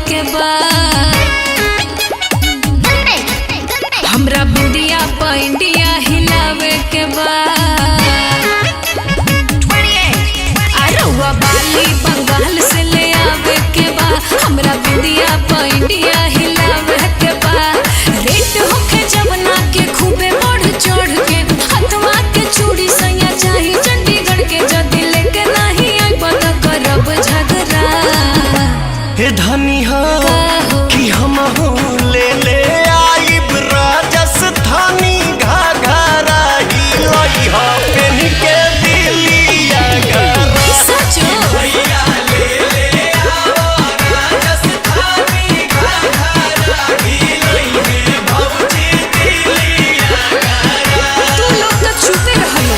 के बाद हमरा बिंदिया पर इंडिया हिलावे के बाद अरुआ बाली बंगाल से ले आवे के बाद हमरा बिंदिया पर इंडिया हिलावे के बाद रेट होके जवना के खूबे बढ़ चढ़ के हथवा के चूड़ी सैया चाही चंडीगढ़ के जदी लेके नहीं आई बता करब झगड़ा हे धनी हो कि हम हो ले ले आइब राजस्थानी घाघरा हिलई हो पेन के दिलिया घरा सचो भैया ले ले आओ राजस्थानी घाघरा हिलई है भौजी दिलिया घरा। तू लोग तो छुपे रहलो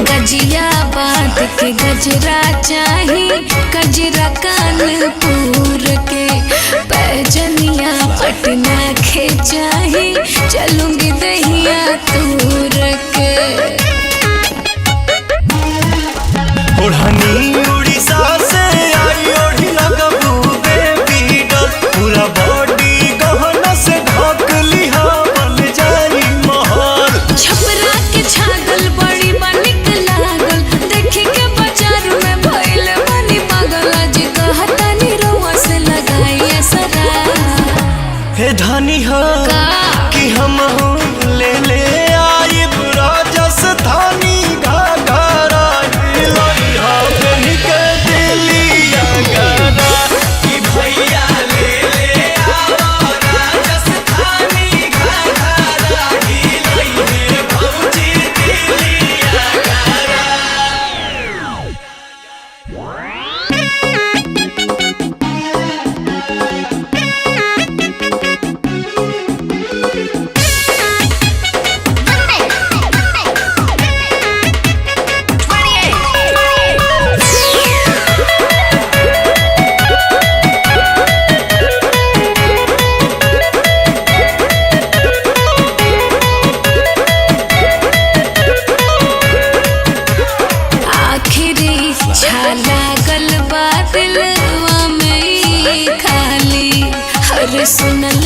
गजियाबाद के गजरा चाही गजरा कानपुर के पैजनिया पटना के चाही चलूंगी दहिया तूर के ओढ़नी उड़ीसा से आई ओढ़ी लगबू बेबी डॉल पूरा बॉडी गहना से ढक लिहा बन जाई महल छपरा के छागल बड़ी बनिक लागल देखे के बाजार में भइल बनी पागल आज कहता नी रोआ से लगाई असरा हे धनी हो का कि हम हो ले ले आइब राजस्थानी घाघरा हिलई हो पेन के दिलिया घरा कि भैया ले ले आओ राजस्थानी घाघरा हिलई है भौजी दिलिया घरा। आखिरी छाला गल बा दिलवा में खाली हर सुनल